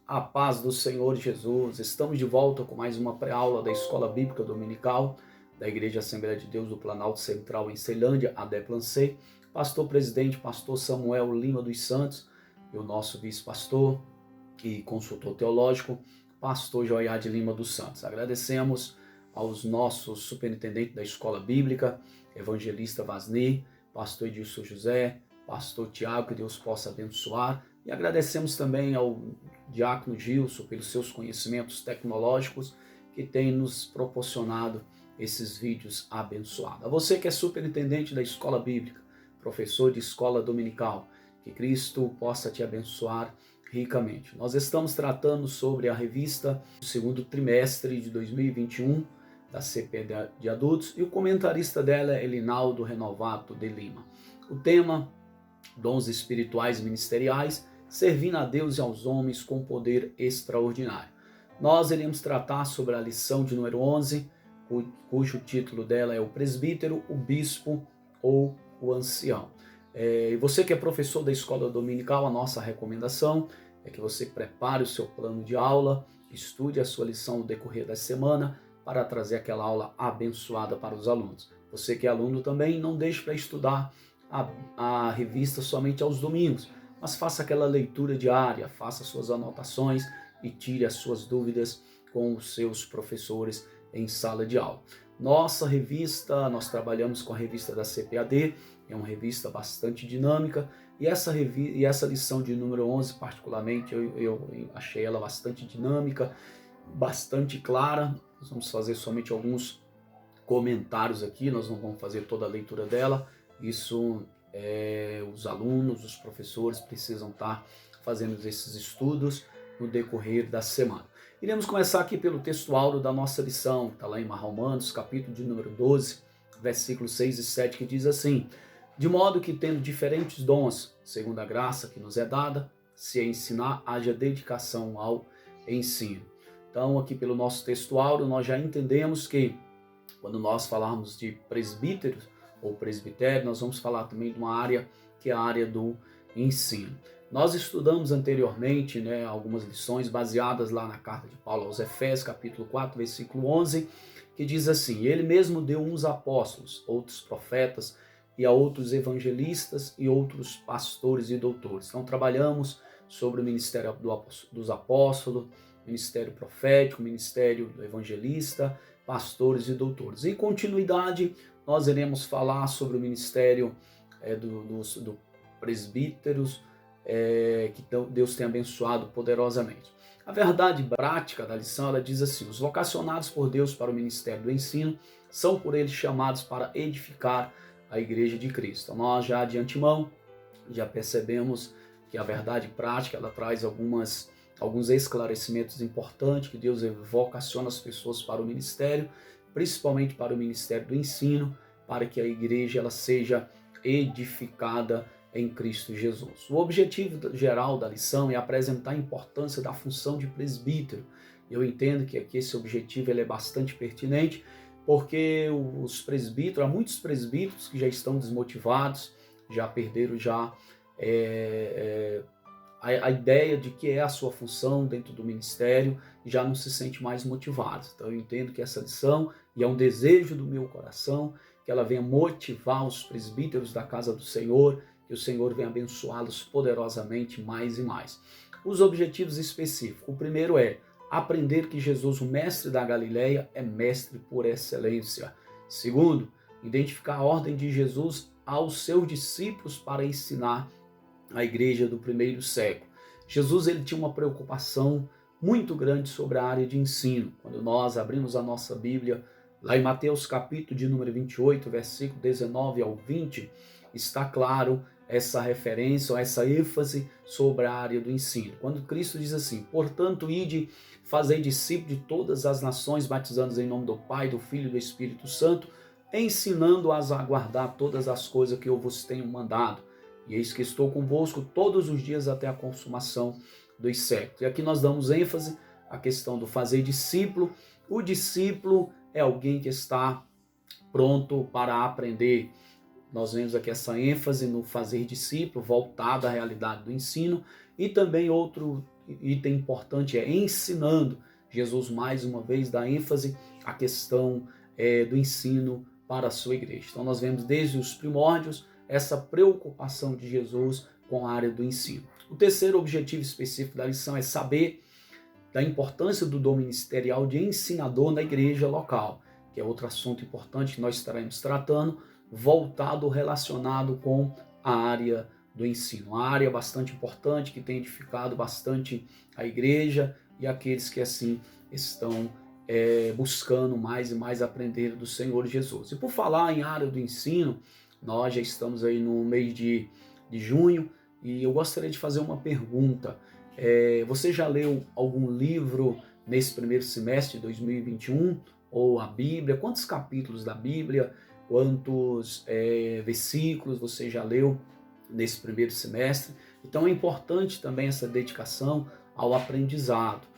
A paz do Senhor Jesus. Estamos de volta com mais uma pré-aula da Escola Bíblica Dominical da Igreja Assembleia de Deus do Planalto Central em Ceilândia, ADEPLAN-C. Pastor presidente, pastor Samuel Lima dos Santos, e o nosso vice-pastor e consultor teológico, pastor Joiade Lima dos Santos. Agradecemos aos nossos superintendentes da Escola Bíblica, evangelista Vasni, pastor Edilson José, pastor Tiago, que Deus possa abençoar. E agradecemos também ao diácono Gilson pelos seus conhecimentos tecnológicos que tem nos proporcionado esses vídeos abençoados. A você que é superintendente da Escola Bíblica, professor de escola dominical, que Cristo possa te abençoar ricamente. Nós estamos tratando sobre a revista do segundo trimestre de 2021 da CP de Adultos e o comentarista dela é Elinaldo Renovato de Lima. O tema: dons espirituais e ministeriais, servindo a Deus e aos homens com poder extraordinário. Nós iremos tratar sobre a lição de número 11, cujo título dela é o presbítero, o bispo ou o ancião. E você que é professor da escola dominical, a nossa recomendação é que você prepare o seu plano de aula, estude a sua lição no decorrer da semana para trazer aquela aula abençoada para os alunos. Você que é aluno também, não deixe para estudar a revista somente aos domingos, mas faça aquela leitura diária, faça suas anotações e tire as suas dúvidas com os seus professores em sala de aula. Nossa revista, nós trabalhamos com a revista da CPAD, é uma revista bastante dinâmica, e essa lição de número 11 particularmente, eu achei ela bastante dinâmica, bastante clara. Nós vamos fazer somente alguns comentários aqui, nós não vamos fazer toda a leitura dela. Isso os alunos, os professores precisam estar fazendo esses estudos no decorrer da semana. Iremos começar aqui pelo texto áureo da nossa lição, está lá em Romanos, capítulo de número 12, versículos 6 e 7, que diz assim: de modo que, tendo diferentes dons, segundo a graça que nos é dada, se a ensinar, haja dedicação ao ensino. Então, aqui pelo nosso texto áureo, nós já entendemos que, quando nós falarmos de presbíteros ou presbitério, nós vamos falar também de uma área que é a área do ensino. Nós estudamos anteriormente, algumas lições baseadas lá na carta de Paulo aos Efésios, capítulo 4, versículo 11, que diz assim: ele mesmo deu uns apóstolos, outros profetas, e a outros evangelistas e outros pastores e doutores. Então trabalhamos sobre o ministério dos apóstolos, ministério profético, ministério do evangelista, pastores e doutores. Em continuidade, nós iremos falar sobre o ministério do presbíteros, que Deus tem abençoado poderosamente. A verdade prática da lição, ela diz assim: os vocacionados por Deus para o ministério do ensino são por ele chamados para edificar a igreja de Cristo. Então, nós já de antemão já percebemos que a verdade prática, ela traz alguns esclarecimentos importantes, que Deus vocaciona as pessoas para o ministério, principalmente para o ministério do ensino, para que a igreja ela seja edificada em Cristo Jesus. O objetivo geral da lição é apresentar a importância da função de presbítero. Eu entendo que aqui esse objetivo ele é bastante pertinente, porque há muitos presbíteros que já estão desmotivados, já perderam a ideia de que é a sua função dentro do ministério, e já não se sente mais motivados. Então eu entendo que essa lição, e é um desejo do meu coração, que ela venha motivar os presbíteros da casa do Senhor, que o Senhor venha abençoá-los poderosamente mais e mais. Os objetivos específicos: o primeiro é aprender que Jesus, o mestre da Galileia, é mestre por excelência. Segundo, identificar a ordem de Jesus aos seus discípulos para ensinar a igreja do primeiro século. Jesus ele tinha uma preocupação muito grande sobre a área de ensino. Quando nós abrimos a nossa Bíblia, lá em Mateus capítulo de número 28, versículo 19 ao 20, está claro essa referência, ou essa ênfase sobre a área do ensino. Quando Cristo diz assim: portanto, ide, fazei discípulos de todas as nações, batizando-os em nome do Pai, do Filho e do Espírito Santo, ensinando-as a guardar todas as coisas que eu vos tenho mandado. E eis que estou convosco todos os dias até a consumação dos séculos. E aqui nós damos ênfase à questão do fazer discípulo. O discípulo é alguém que está pronto para aprender. Nós vemos aqui essa ênfase no fazer discípulo, voltado à realidade do ensino, e também outro item importante é ensinando. Jesus mais uma vez dá ênfase à questão do ensino para a sua igreja. Então nós vemos desde os primórdios essa preocupação de Jesus com a área do ensino. O terceiro objetivo específico da lição é saber da importância do dom ministerial de ensinador na igreja local, que é outro assunto importante que nós estaremos tratando, voltado, relacionado com a área do ensino. Uma área bastante importante que tem edificado bastante a igreja e aqueles que assim estão buscando mais e mais aprender do Senhor Jesus. E por falar em área do ensino, nós já estamos aí no mês de junho e eu gostaria de fazer uma pergunta. Você já leu algum livro nesse primeiro semestre de 2021? Ou a Bíblia? Quantos capítulos da Bíblia? Quantos versículos você já leu nesse primeiro semestre? Então é importante também essa dedicação ao aprendizado.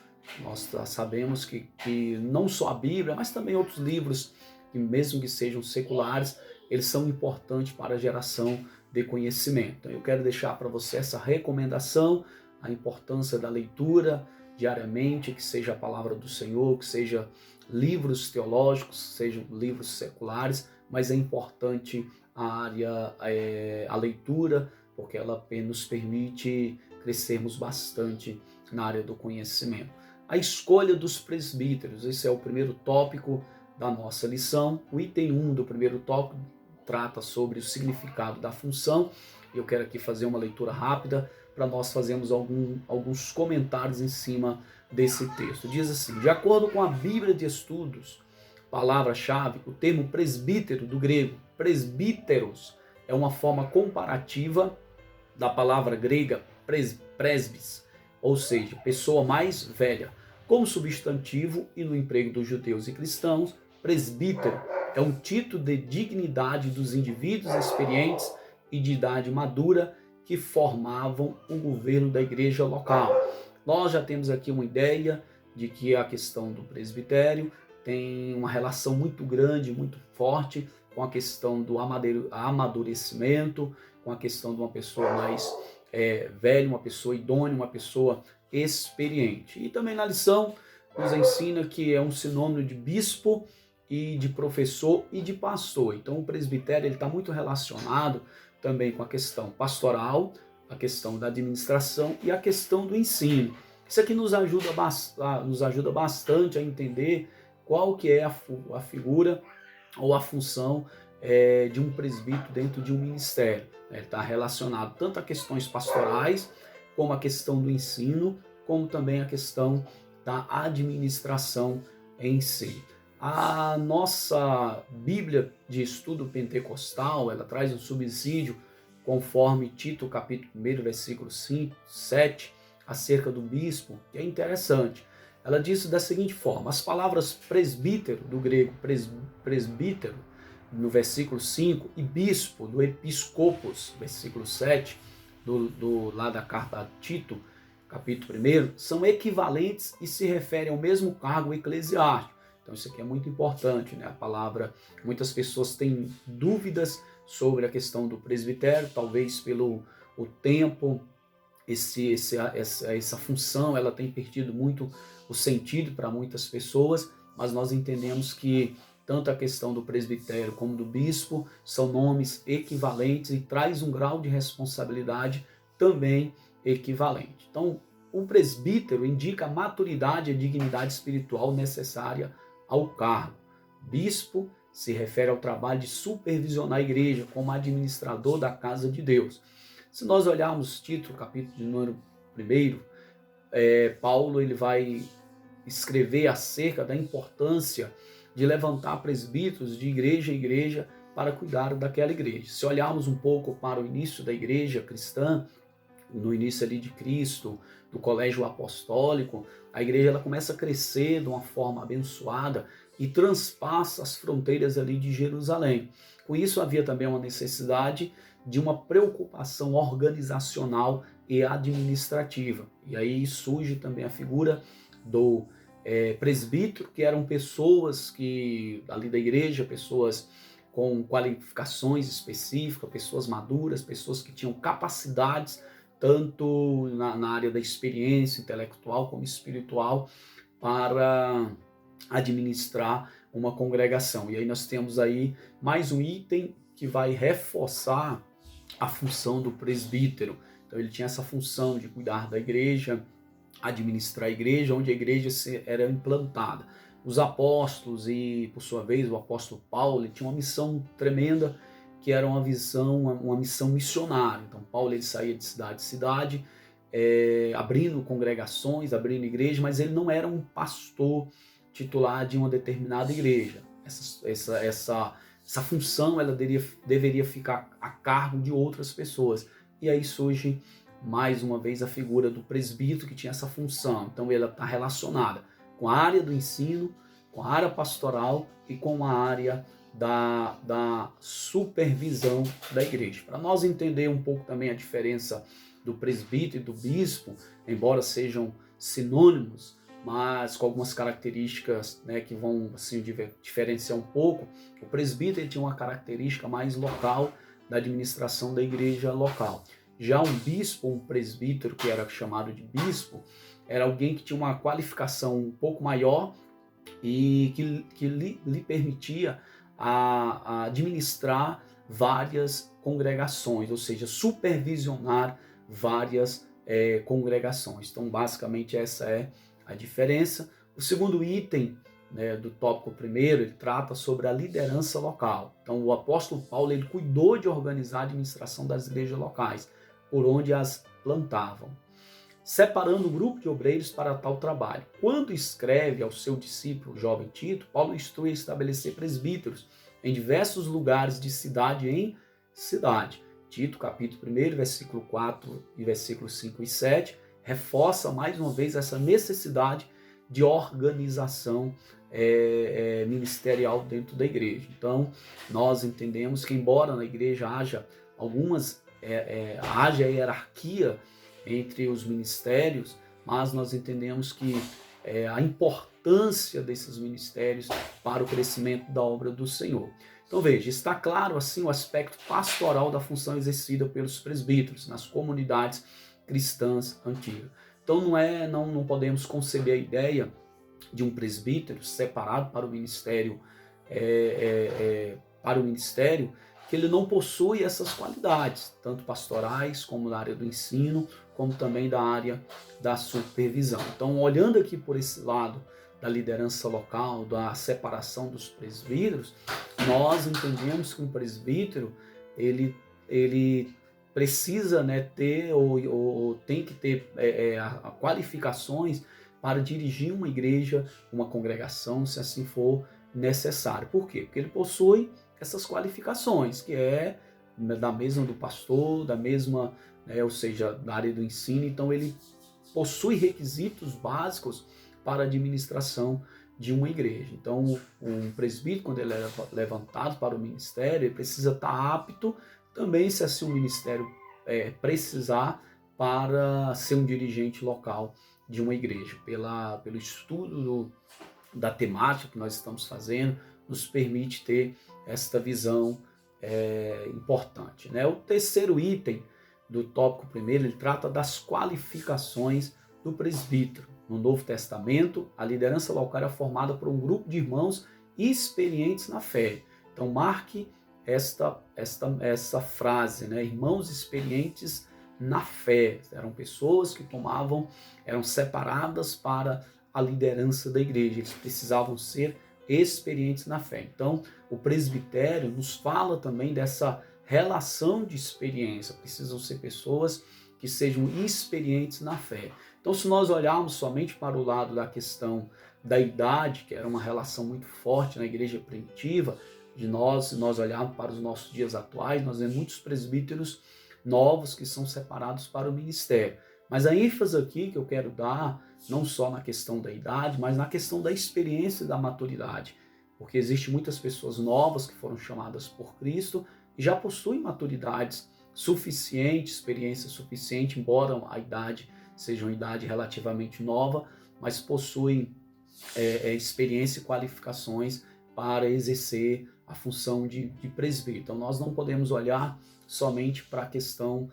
Nós sabemos que não só a Bíblia, mas também outros livros, que mesmo que sejam seculares, eles são importantes para a geração de conhecimento. Então eu quero deixar para você essa recomendação, a importância da leitura diariamente, que seja a palavra do Senhor, que seja livros teológicos, sejam livros seculares, mas é importante a leitura, porque ela nos permite crescermos bastante na área do conhecimento. A escolha dos presbíteros, esse é o primeiro tópico da nossa lição. O item 1 do primeiro tópico trata sobre o significado da função. Eu quero aqui fazer uma leitura rápida para nós fazermos alguns comentários em cima desse texto. Diz assim: de acordo com a Bíblia de Estudos, palavra-chave, o termo presbítero, do grego presbíteros, é uma forma comparativa da palavra grega presbis, ou seja, pessoa mais velha. Como substantivo e no emprego dos judeus e cristãos, presbítero é um título de dignidade dos indivíduos experientes e de idade madura que formavam o governo da igreja local. Nós já temos aqui uma ideia de que a questão do presbitério tem uma relação muito grande, muito forte com a questão do amadurecimento, com a questão de uma pessoa mais velha, uma pessoa idônea, uma pessoa experiente. E também na lição nos ensina que é um sinônimo de bispo e de professor e de pastor. Então o presbitério está muito relacionado também com a questão pastoral, a questão da administração e a questão do ensino. Isso aqui nos ajuda bastante a entender qual que é a figura ou a função de um presbítero dentro de um ministério. Ele está relacionado tanto a questões pastorais, como a questão do ensino, como também a questão da administração em si. A nossa Bíblia de Estudo Pentecostal, ela traz um subsídio, conforme Tito, capítulo 1, versículo 5, 7, acerca do bispo, que é interessante. Ela diz da seguinte forma: as palavras presbítero, do grego presbítero, no versículo 5, e bispo, do episcopos, versículo 7, lá da carta a Tito, capítulo 1, são equivalentes e se referem ao mesmo cargo eclesiástico. Então isso aqui é muito importante, né? A palavra, muitas pessoas têm dúvidas sobre a questão do presbitério, talvez pelo o tempo, essa função, ela tem perdido muito o sentido para muitas pessoas, mas nós entendemos que tanto a questão do presbitério como do bispo são nomes equivalentes e traz um grau de responsabilidade também equivalente. Então, o presbítero indica a maturidade e a dignidade espiritual necessária ao cargo. Bispo se refere ao trabalho de supervisionar a igreja como administrador da casa de Deus. Se nós olharmos Tito, capítulo de número 1, Paulo ele vai escrever acerca da importância de levantar presbíteros de igreja em igreja para cuidar daquela igreja. Se olharmos um pouco para o início da igreja cristã, no início ali de Cristo, do colégio apostólico, a igreja ela começa a crescer de uma forma abençoada e transpassa as fronteiras ali de Jerusalém. Com isso havia também uma necessidade de uma preocupação organizacional e administrativa. E aí surge também a figura do presbítero, que eram pessoas que ali da igreja, pessoas com qualificações específicas, pessoas maduras, pessoas que tinham capacidades tanto na área da experiência intelectual como espiritual, para administrar uma congregação. E aí nós temos aí mais um item que vai reforçar a função do presbítero. Então ele tinha essa função de cuidar da igreja, administrar a igreja, onde a igreja era implantada. Os apóstolos e, por sua vez, o apóstolo Paulo, ele tinha uma missão tremenda, que era uma missão missionária. Então Paulo ele saía de cidade em cidade, abrindo congregações, abrindo igrejas, mas ele não era um pastor titular de uma determinada igreja. Essa função ela deveria ficar a cargo de outras pessoas. E aí surge mais uma vez a figura do presbítero, que tinha essa função. Então ela está relacionada com a área do ensino, com a área pastoral e com a área da supervisão da igreja. Para nós entender um pouco também a diferença do presbítero e do bispo, embora sejam sinônimos, mas com algumas características, né, que vão assim, diferenciar um pouco. O presbítero tinha uma característica mais local da administração da igreja local. Já um bispo, um presbítero, que era chamado de bispo, era alguém que tinha uma qualificação um pouco maior e que lhe permitia a administrar várias congregações, ou seja, supervisionar várias congregações. Então, basicamente, essa é a diferença. O segundo item, né, do tópico primeiro, ele trata sobre a liderança local. Então, o apóstolo Paulo ele cuidou de organizar a administração das igrejas locais, por onde as plantavam, separando o grupo de obreiros para tal trabalho. Quando escreve ao seu discípulo, o jovem Tito, Paulo instrui a estabelecer presbíteros em diversos lugares de cidade em cidade. Tito, capítulo 1, versículo 4 e versículos 5 e 7, reforça mais uma vez essa necessidade de organização ministerial dentro da igreja. Então, nós entendemos que, embora na igreja haja haja hierarquia entre os ministérios, mas nós entendemos que a importância desses ministérios para o crescimento da obra do Senhor. Então veja, está claro assim o aspecto pastoral da função exercida pelos presbíteros nas comunidades cristãs antigas. Então não podemos conceber a ideia de um presbítero separado para o ministério, que ele não possui essas qualidades, tanto pastorais como da área do ensino, como também da área da supervisão. Então, olhando aqui por esse lado da liderança local, da separação dos presbíteros, nós entendemos que um presbítero ele precisa, né, ter ou tem que ter qualificações para dirigir uma igreja, uma congregação, se assim for necessário. Por quê? Porque ele possui essas qualificações, que é da mesma do pastor, da mesma, ou seja, da área do ensino. Então ele possui requisitos básicos para a administração de uma igreja. Então um presbítero, quando ele é levantado para o ministério, ele precisa estar apto também, se assim o ministério precisar, para ser um dirigente local de uma igreja. Pelo estudo da temática que nós estamos fazendo, nos permite ter esta visão importante, né? O terceiro item do tópico primeiro, ele trata das qualificações do presbítero. No Novo Testamento, a liderança local é formada por um grupo de irmãos experientes na fé. Então marque essa frase, né? Irmãos experientes na fé. Eram pessoas que eram separadas para a liderança da igreja. Eles precisavam ser experientes na fé. Então, o presbitério nos fala também dessa relação de experiência. Precisam ser pessoas que sejam experientes na fé. Então, se nós olharmos somente para o lado da questão da idade, que era uma relação muito forte na igreja primitiva, se nós olharmos para os nossos dias atuais, nós vemos muitos presbíteros novos que são separados para o ministério. Mas a ênfase aqui que eu quero dar, não só na questão da idade, mas na questão da experiência e da maturidade. Porque existem muitas pessoas novas que foram chamadas por Cristo e já possuem maturidades suficiente, experiência suficiente, embora a idade seja uma idade relativamente nova, mas possuem experiência e qualificações para exercer a função de presbítero. Então nós não podemos olhar somente para a questão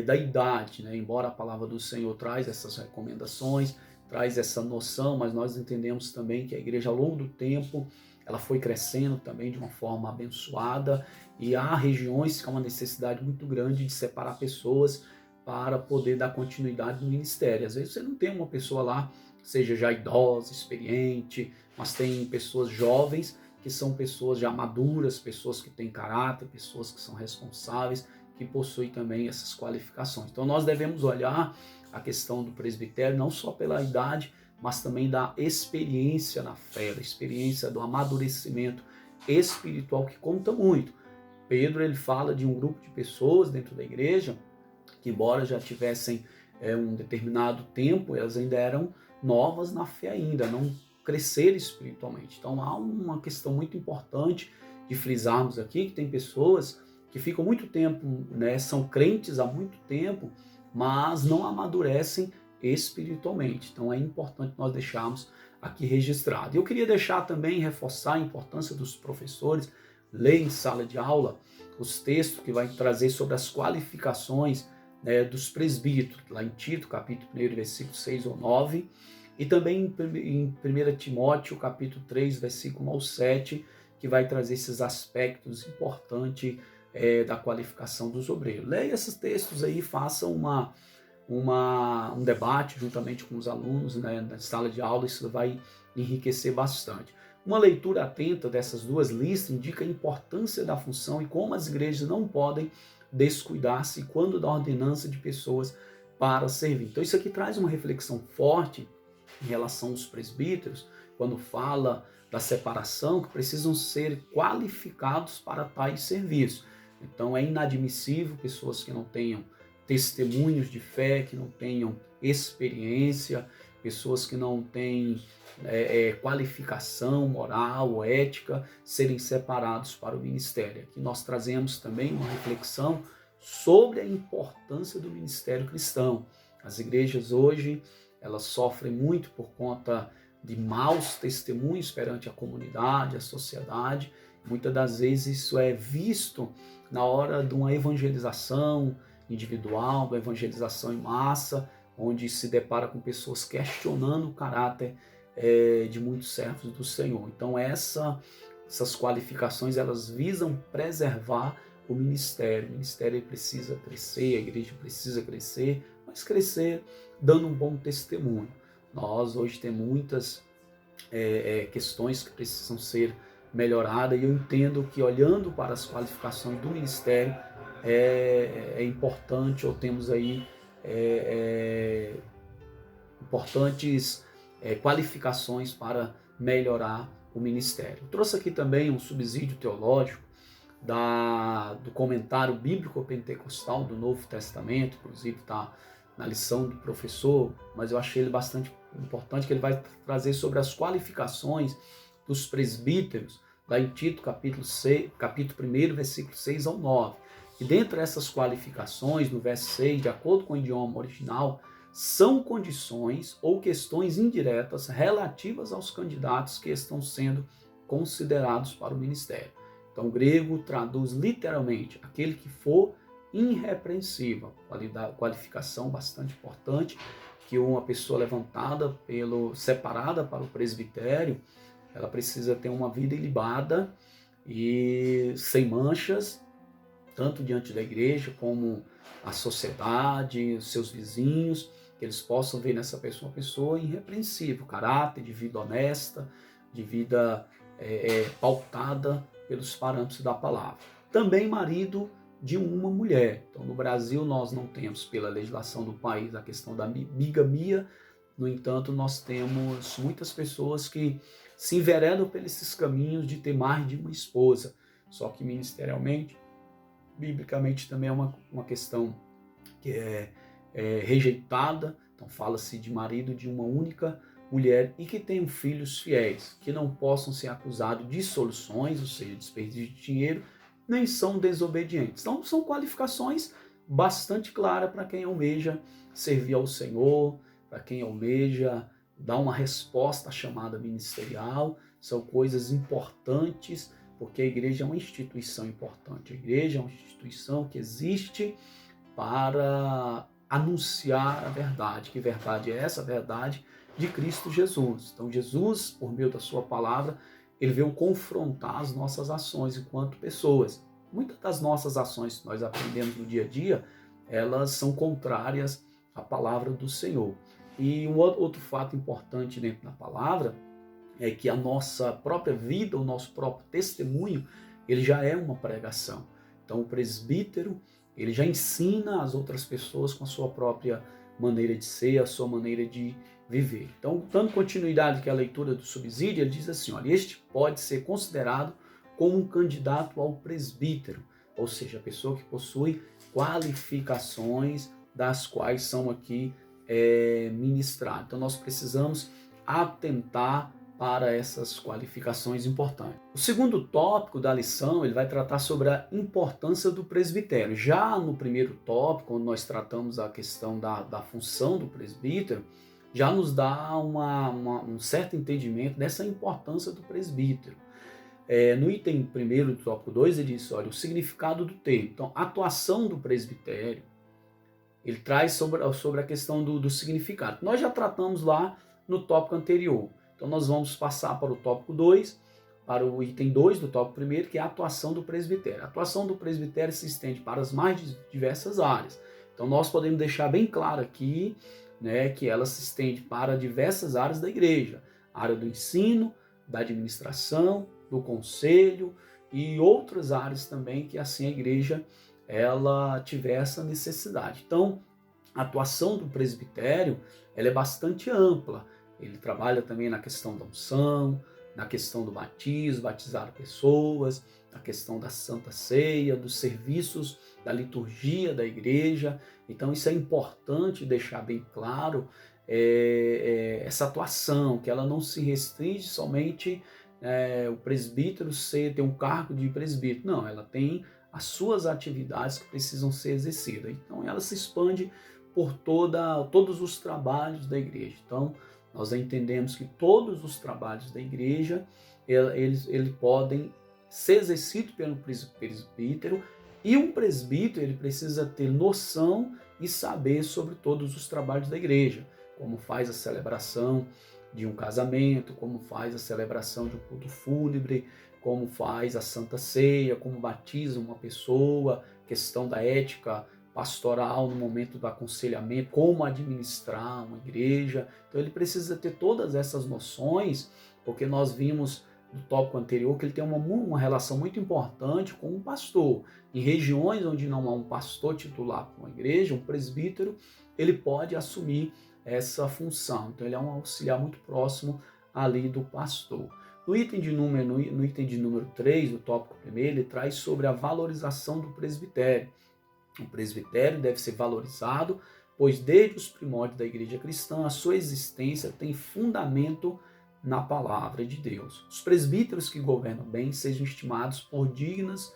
da idade, né? Embora a palavra do Senhor traz essas recomendações, traz essa noção, mas nós entendemos também que a igreja ao longo do tempo ela foi crescendo também de uma forma abençoada e há regiões que há uma necessidade muito grande de separar pessoas para poder dar continuidade no ministério. Às vezes você não tem uma pessoa lá, seja já idosa, experiente, mas tem pessoas jovens que são pessoas já maduras, pessoas que têm caráter, pessoas que são responsáveis, que possuem também essas qualificações. Então nós devemos olhar a questão do presbitério não só pela idade, mas também da experiência na fé, da experiência do amadurecimento espiritual que conta muito. Pedro ele fala de um grupo de pessoas dentro da igreja que, embora já tivessem um determinado tempo, elas ainda eram novas na fé ainda, não cresceram espiritualmente. Então há uma questão muito importante de frisarmos aqui, que tem pessoas que ficam muito tempo, né, são crentes há muito tempo, mas não amadurecem espiritualmente. Então é importante nós deixarmos aqui registrado. Eu queria deixar também, reforçar a importância dos professores, ler em sala de aula os textos que vai trazer sobre as qualificações, né, dos presbíteros, lá em Tito, capítulo 1, versículo 6 ou 9, e também em 1 Timóteo, capítulo 3, versículo 1 ao 7, que vai trazer esses aspectos importantes da qualificação dos obreiros. Leia esses textos aí, faça um debate juntamente com os alunos, né, na sala de aula, isso vai enriquecer bastante. Uma leitura atenta dessas duas listas indica a importância da função e como as igrejas não podem descuidar-se quando da ordenança de pessoas para servir. Então isso aqui traz uma reflexão forte em relação aos presbíteros, quando fala da separação, que precisam ser qualificados para tais serviços. Então é inadmissível pessoas que não tenham testemunhos de fé, que não tenham experiência, pessoas que não têm qualificação moral ou ética, serem separados para o ministério. Aqui nós trazemos também uma reflexão sobre a importância do ministério cristão. As igrejas hoje, elas sofrem muito por conta de maus testemunhos perante a comunidade, a sociedade. Muitas das vezes isso é visto na hora de uma evangelização individual, uma evangelização em massa, onde se depara com pessoas questionando o caráter de muitos servos do Senhor. Então essas qualificações, elas visam preservar o ministério. O ministério precisa crescer, a igreja precisa crescer, mas crescer dando um bom testemunho. Nós hoje temos muitas questões que precisam ser melhoradas e eu entendo que olhando para as qualificações do ministério é importante, ou temos aí importantes qualificações para melhorar o ministério. Eu trouxe aqui também um subsídio teológico do comentário bíblico pentecostal do Novo Testamento, inclusive está na lição do professor, mas eu achei ele bastante importante, que ele vai trazer sobre as qualificações dos presbíteros, lá em Tito, capítulo 1, versículo 6 ao 9. E dentre essas qualificações, no verso 6, de acordo com o idioma original, são condições ou questões indiretas relativas aos candidatos que estão sendo considerados para o ministério. Então, o grego traduz literalmente aquele que for irrepreensível, qualificação bastante importante, que uma pessoa levantada separada para o presbitério, ela precisa ter uma vida ilibada e sem manchas, tanto diante da igreja como a sociedade, os seus vizinhos, que eles possam ver nessa pessoa uma pessoa irrepreensível, caráter, de vida honesta, de vida pautada pelos parâmetros da palavra. Também marido de uma mulher. Então, no Brasil, nós não temos, pela legislação do país, a questão da bigamia. No entanto, nós temos muitas pessoas que se enveredam por esses caminhos de ter mais de uma esposa. Só que ministerialmente, biblicamente, também é uma questão que é rejeitada. Então, fala-se de marido de uma única mulher e que tenham filhos fiéis, que não possam ser acusados de dissoluções, ou seja, desperdício de dinheiro, nem são desobedientes. Então, são qualificações bastante claras para quem almeja servir ao Senhor, para quem almeja dar uma resposta à chamada ministerial. São coisas importantes, porque a igreja é uma instituição importante. A igreja é uma instituição que existe para anunciar a verdade. Que verdade é essa? A verdade de Cristo Jesus. Então Jesus, por meio da sua palavra, ele veio confrontar as nossas ações enquanto pessoas. Muitas das nossas ações que nós aprendemos no dia a dia, elas são contrárias à palavra do Senhor. E um outro fato importante dentro da palavra é que a nossa própria vida, o nosso próprio testemunho, ele já é uma pregação. Então o presbítero, ele já ensina as outras pessoas com a sua própria maneira de ser, a sua maneira de viver. Então, dando continuidade aqui à leitura do subsídio, ele diz assim, olha, este pode ser considerado como um candidato ao presbítero, ou seja, a pessoa que possui qualificações das quais são aqui ministradas. Então, nós precisamos atentar para essas qualificações importantes. O segundo tópico da lição, ele vai tratar sobre a importância do presbitério. Já no primeiro tópico, quando nós tratamos a questão da função do presbítero, já nos dá um certo entendimento dessa importância do presbítero. No item primeiro do tópico 2, ele diz, olha, o significado do termo. Então, a atuação do presbitério, ele traz sobre a questão do significado. Nós já tratamos lá no tópico anterior. Então, nós vamos passar para o tópico 2, para o item 2 do tópico 1, que é a atuação do presbitério. A atuação do presbitério se estende para as mais diversas áreas. Então, nós podemos deixar bem claro aqui, né, que ela se estende para diversas áreas da igreja. A área do ensino, da administração, do conselho e outras áreas também que assim a igreja ela tiver essa necessidade. Então, a atuação do presbitério ela é bastante ampla. Ele trabalha também na questão da unção, na questão do batismo, batizar pessoas, na questão da Santa Ceia, dos serviços da liturgia da igreja. Então isso é importante deixar bem claro, essa atuação, que ela não se restringe somente o presbítero ter um cargo de presbítero. Não, ela tem as suas atividades que precisam ser exercidas. Então ela se expande por todos os trabalhos da igreja. Então, nós entendemos que todos os trabalhos da igreja, eles podem ser exercidos pelo presbítero, e um presbítero ele precisa ter noção e saber sobre todos os trabalhos da igreja, como faz a celebração de um casamento, como faz a celebração de um culto fúnebre, como faz a Santa Ceia, como batiza uma pessoa, questão da ética pastoral no momento do aconselhamento, como administrar uma igreja. Então ele precisa ter todas essas noções, porque nós vimos no tópico anterior que ele tem uma relação muito importante com um pastor. Em regiões onde não há um pastor titular para uma igreja, um presbítero, ele pode assumir essa função. Então ele é um auxiliar muito próximo ali do pastor. No item de número 3, do tópico 1, ele traz sobre a valorização do presbitério. O presbitério deve ser valorizado, pois desde os primórdios da igreja cristã, a sua existência tem fundamento na palavra de Deus. Os presbíteros que governam bem sejam estimados por dignos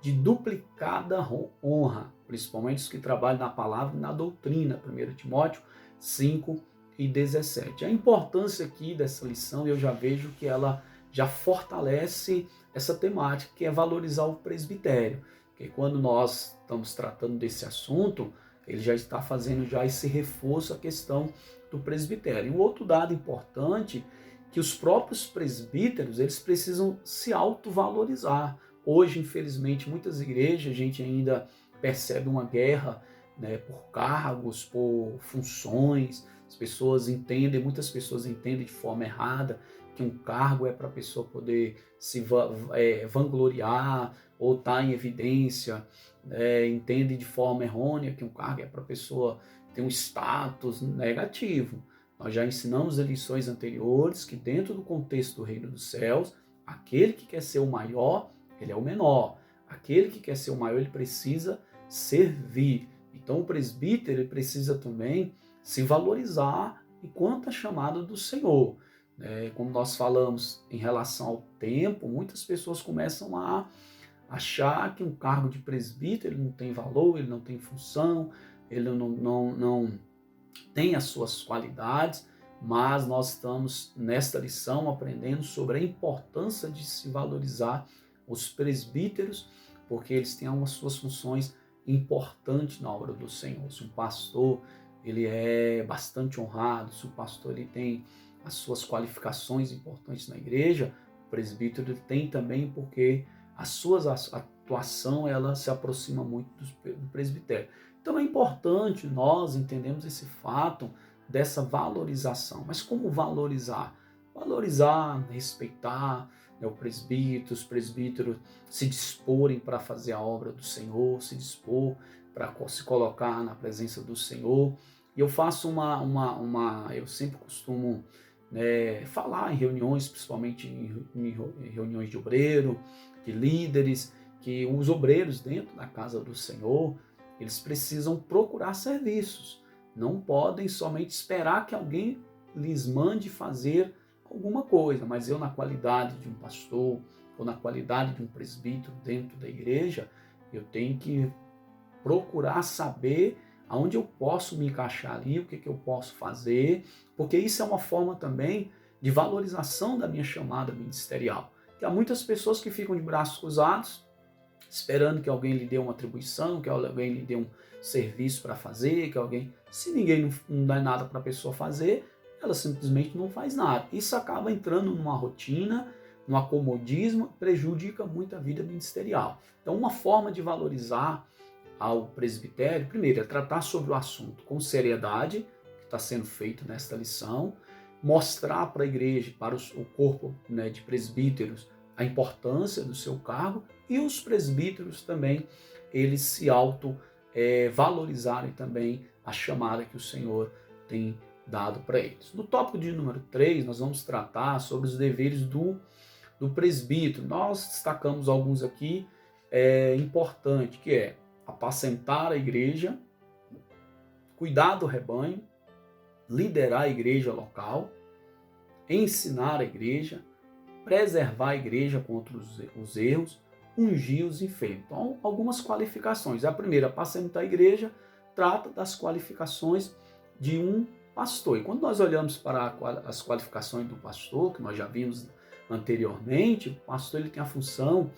de duplicada honra, principalmente os que trabalham na palavra e na doutrina, 1 Timóteo 5:17. A importância aqui dessa lição, eu já vejo que ela já fortalece essa temática, que é valorizar o presbitério. Porque quando nós estamos tratando desse assunto, ele já está fazendo já esse reforço à questão do presbitério. E um outro dado importante, que os próprios presbíteros, eles precisam se autovalorizar. Hoje, infelizmente, muitas igrejas, a gente ainda percebe uma guerra, né, por cargos, por funções. Muitas pessoas entendem de forma errada que um cargo é para a pessoa poder se vangloriar ou estar em evidência, entende de forma errônea que um cargo é para a pessoa ter um status negativo. Nós já ensinamos em lições anteriores que dentro do contexto do reino dos céus, aquele que quer ser o maior, ele é o menor. Aquele que quer ser o maior, ele precisa servir. Então o presbítero ele precisa também se valorizar enquanto a chamada do Senhor. Como nós falamos em relação ao tempo, muitas pessoas começam a achar que um cargo de presbítero ele não tem valor, ele não tem função, ele não tem as suas qualidades, mas nós estamos nesta lição aprendendo sobre a importância de se valorizar os presbíteros, porque eles têm as suas funções importante na obra do Senhor. Se um pastor ele é bastante honrado, se o pastor ele tem as suas qualificações importantes na igreja, o presbítero ele tem também, porque a sua atuação ela se aproxima muito do presbitério. Então é importante nós entendermos esse fato dessa valorização. Mas como valorizar? Valorizar, respeitar, né, os presbíteros se disporem para fazer a obra do Senhor, se dispor para se colocar na presença do Senhor. E eu faço eu sempre costumo, né, falar em reuniões, principalmente em reuniões de obreiro, de líderes, que os obreiros dentro da casa do Senhor, eles precisam procurar serviços. Não podem somente esperar que alguém lhes mande fazer alguma coisa, mas eu, na qualidade de um pastor ou na qualidade de um presbítero dentro da igreja, eu tenho que procurar saber aonde eu posso me encaixar ali, o que eu posso fazer, porque isso é uma forma também de valorização da minha chamada ministerial. Porque há muitas pessoas que ficam de braços cruzados, esperando que alguém lhe dê uma atribuição, que alguém lhe dê um serviço para fazer, se ninguém não dá nada para a pessoa fazer, ela simplesmente não faz nada. Isso acaba entrando numa rotina, num acomodismo, prejudica muito a vida ministerial. Então, uma forma de valorizar ao presbitério, primeiro, é tratar sobre o assunto com seriedade, que está sendo feito nesta lição, mostrar para a igreja, para o corpo, né, de presbíteros, a importância do seu cargo, e os presbíteros também, eles se valorizarem também a chamada que o Senhor tem dado para eles. No tópico de número 3, nós vamos tratar sobre os deveres do presbítero. Nós destacamos alguns aqui importantes, que é apacentar a igreja, cuidar do rebanho, liderar a igreja local, ensinar a igreja, preservar a igreja contra os erros, ungir os enfermos. Então, algumas qualificações. A primeira, apacentar a igreja, trata das qualificações de um pastor. E quando nós olhamos para as qualificações do pastor, que nós já vimos anteriormente, o pastor ele tem a função,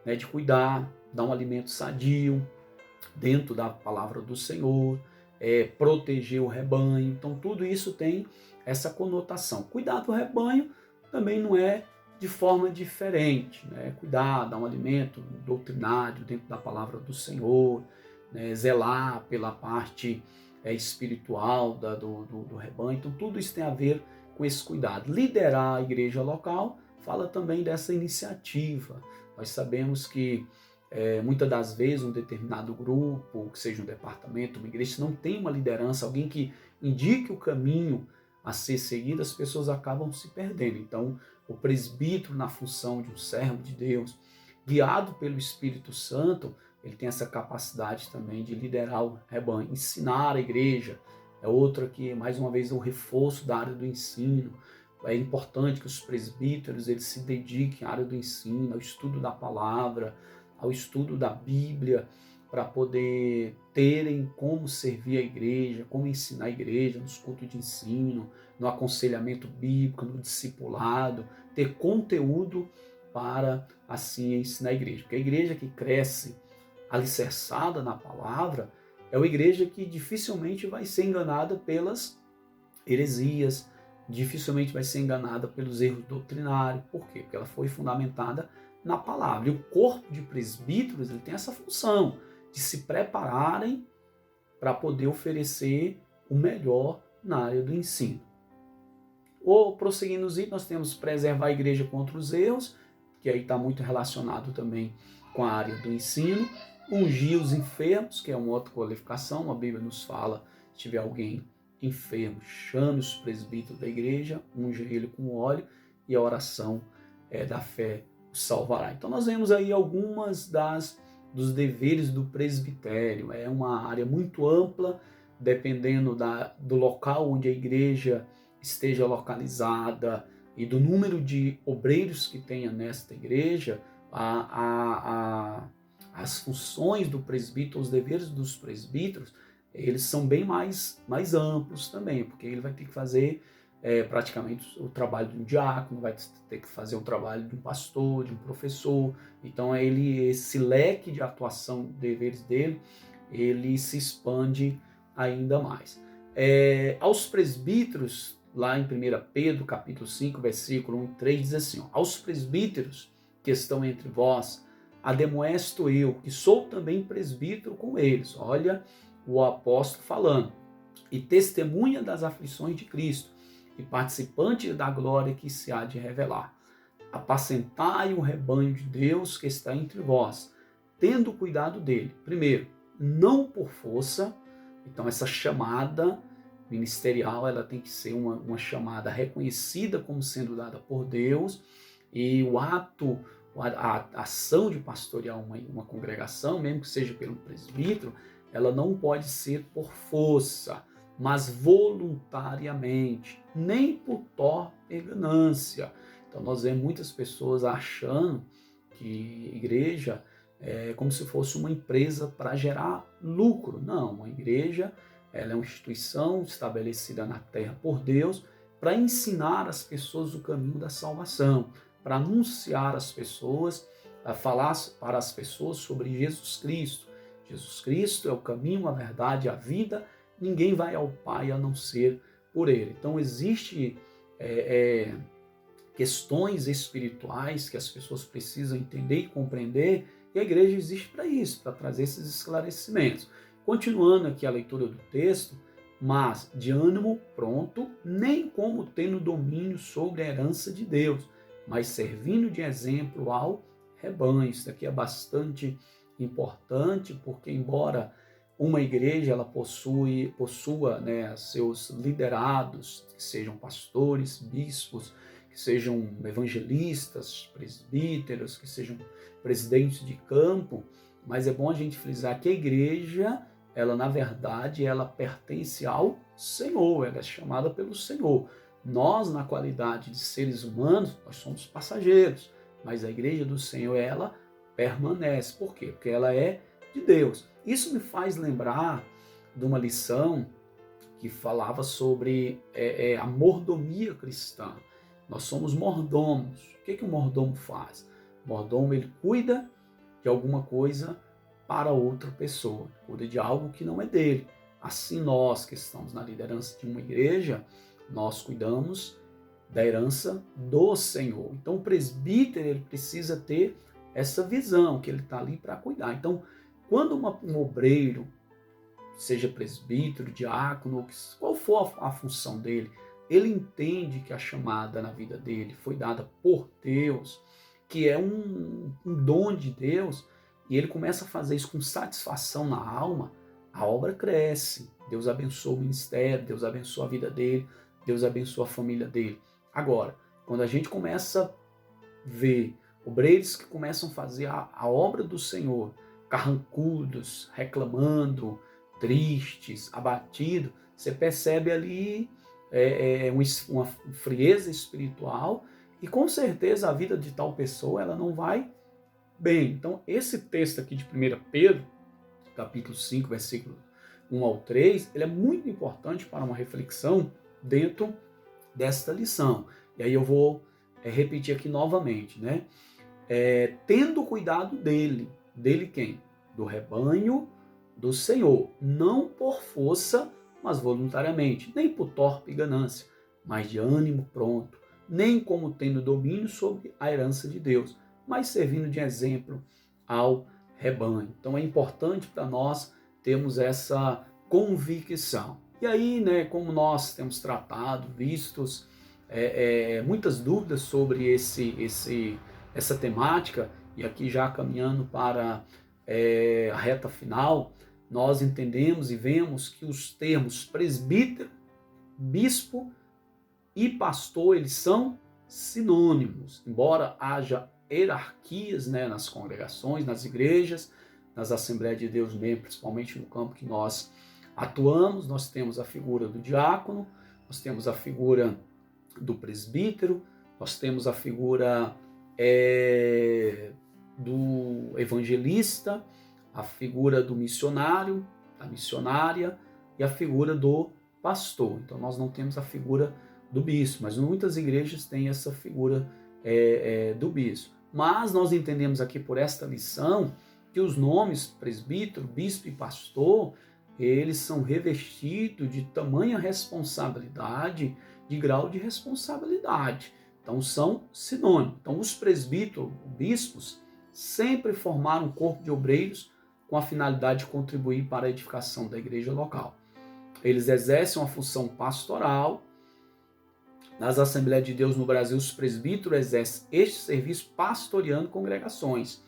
né, de cuidar, dar um alimento sadio dentro da palavra do Senhor, proteger o rebanho. Então, tudo isso tem essa conotação. Cuidar do rebanho também não é de forma diferente, né? Cuidar, dar um alimento doutrinário dentro da palavra do Senhor, né? Zelar pela parte espiritual do rebanho. Então, tudo isso tem a ver com esse cuidado. Liderar a igreja local fala também dessa iniciativa. Nós sabemos que muitas das vezes um determinado grupo, que seja um departamento, uma igreja, se não tem uma liderança, alguém que indique o caminho a ser seguido, as pessoas acabam se perdendo. Então, o presbítero, na função de um servo de Deus, guiado pelo Espírito Santo, ele tem essa capacidade também de liderar o rebanho, ensinar a igreja. É outra que, mais uma vez, é o reforço da área do ensino. É importante que os presbíteros eles se dediquem à área do ensino, ao estudo da palavra, ao estudo da Bíblia, para poder terem como servir a igreja, como ensinar a igreja nos cultos de ensino, no aconselhamento bíblico, no discipulado, ter conteúdo para assim ensinar a igreja. Porque a igreja que cresce alicerçada na palavra é uma igreja que dificilmente vai ser enganada pelas heresias, dificilmente vai ser enganada pelos erros doutrinários. Por quê? Porque ela foi fundamentada na palavra. E o corpo de presbíteros ele tem essa função de se prepararem para poder oferecer o melhor na área do ensino. Ou, prosseguindo os itens, nós temos preservar a igreja contra os erros, que aí está muito relacionado também com a área do ensino. Ungir os enfermos, que é uma outra qualificação. A Bíblia nos fala, se tiver alguém enfermo, chame os presbíteros da igreja, unja ele com óleo, e a oração da fé o salvará. Então nós vemos aí algumas dos deveres do presbitério. É uma área muito ampla, dependendo do local onde a igreja esteja localizada e do número de obreiros que tenha nesta igreja, as funções do presbítero, os deveres dos presbíteros, eles são bem mais amplos também, porque ele vai ter que fazer praticamente o trabalho de um diácono, vai ter que fazer o trabalho de um pastor, de um professor. Então esse leque de atuação, deveres dele ele se expande ainda mais. Aos presbíteros, lá em 1 Pedro, capítulo 5, versículo 1 e 3, diz assim, aos presbíteros que estão entre vós, ademoesto eu, que sou também presbítero com eles. Olha o apóstolo falando. E testemunha das aflições de Cristo, e participante da glória que se há de revelar. Apacentai o rebanho de Deus que está entre vós, tendo cuidado dele. Primeiro, não por força. Então essa chamada ministerial, ela tem que ser uma chamada reconhecida como sendo dada por Deus, e o ato, a ação de pastorear uma congregação, mesmo que seja pelo presbítero, ela não pode ser por força, mas voluntariamente, nem por torpe ganância. Então nós vemos muitas pessoas achando que igreja é como se fosse uma empresa para gerar lucro. Não, uma igreja, ela é uma instituição estabelecida na terra por Deus para ensinar as pessoas o caminho da salvação, para anunciar às pessoas, a falar para as pessoas sobre Jesus Cristo. Jesus Cristo é o caminho, a verdade e a vida. Ninguém vai ao Pai a não ser por Ele. Então existe questões espirituais que as pessoas precisam entender e compreender, e a igreja existe para isso, para trazer esses esclarecimentos. Continuando aqui a leitura do texto, mas de ânimo pronto, nem como tendo domínio sobre a herança de Deus, mas servindo de exemplo ao rebanho. Isso daqui é bastante importante, porque embora uma igreja ela possua, né, seus liderados, que sejam pastores, bispos, que sejam evangelistas, presbíteros, que sejam presidentes de campo, mas é bom a gente frisar que a igreja, ela na verdade, ela pertence ao Senhor, ela é chamada pelo Senhor. Nós, na qualidade de seres humanos, nós somos passageiros, mas a igreja do Senhor, ela permanece. Por quê? Porque ela é de Deus. Isso me faz lembrar de uma lição que falava sobre a mordomia cristã. Nós somos mordomos. O que o mordomo faz? O mordomo, ele cuida de alguma coisa para outra pessoa, cuida de algo que não é dele. Assim nós que estamos na liderança de uma igreja, nós cuidamos da herança do Senhor. Então o presbítero, ele precisa ter essa visão, que ele está ali para cuidar. Então, quando um obreiro, seja presbítero, diácono, qual for a função dele, ele entende que a chamada na vida dele foi dada por Deus, que é um dom de Deus, e ele começa a fazer isso com satisfação na alma, a obra cresce. Deus abençoa o ministério, Deus abençoa a vida dele, Deus abençoa a família dele. Agora, quando a gente começa a ver obreiros que começam a fazer a obra do Senhor, carrancudos, reclamando, tristes, abatidos, você percebe ali uma frieza espiritual, e com certeza a vida de tal pessoa ela não vai bem. Então esse texto aqui de 1 Pedro, capítulo 5, versículo 1 ao 3, ele é muito importante para uma reflexão dentro desta lição. E aí eu vou repetir aqui novamente, né? Tendo cuidado dele quem? Do rebanho do Senhor, não por força, mas voluntariamente, nem por torpe ganância, mas de ânimo pronto, nem como tendo domínio sobre a herança de Deus, mas servindo de exemplo ao rebanho. Então é importante para nós termos essa convicção. E aí, né, como nós temos tratado, vistos muitas dúvidas sobre essa temática, e aqui já caminhando para a reta final, nós entendemos e vemos que os termos presbítero, bispo e pastor, eles são sinônimos, embora haja hierarquias, né, nas congregações, nas igrejas, nas Assembleias de Deus mesmo, principalmente no campo que nós atuamos. Nós temos a figura do diácono, nós temos a figura do presbítero, nós temos a figura do evangelista, a figura do missionário, da missionária e a figura do pastor. Então nós não temos a figura do bispo, mas muitas igrejas têm essa figura do bispo. Mas nós entendemos aqui por esta lição que os nomes presbítero, bispo e pastor, eles são revestidos de tamanha responsabilidade, de grau de responsabilidade. Então são sinônimos. Então os presbíteros, bispos, sempre formaram um corpo de obreiros com a finalidade de contribuir para a edificação da igreja local. Eles exercem uma função pastoral. Nas Assembleias de Deus no Brasil, os presbíteros exercem este serviço pastoreando congregações.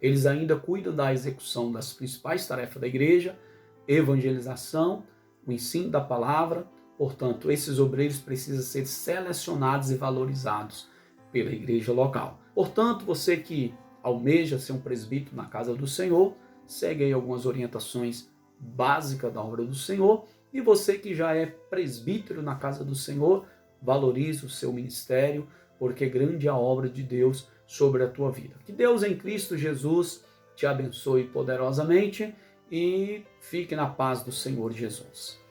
Eles ainda cuidam da execução das principais tarefas da igreja, evangelização, o ensino da palavra. Portanto, esses obreiros precisam ser selecionados e valorizados pela igreja local. Portanto, você que almeja ser um presbítero na casa do Senhor, segue aí algumas orientações básicas da obra do Senhor. E você que já é presbítero na casa do Senhor, valorize o seu ministério, porque grande é a obra de Deus sobre a tua vida. Que Deus em Cristo Jesus te abençoe poderosamente e fique na paz do Senhor Jesus.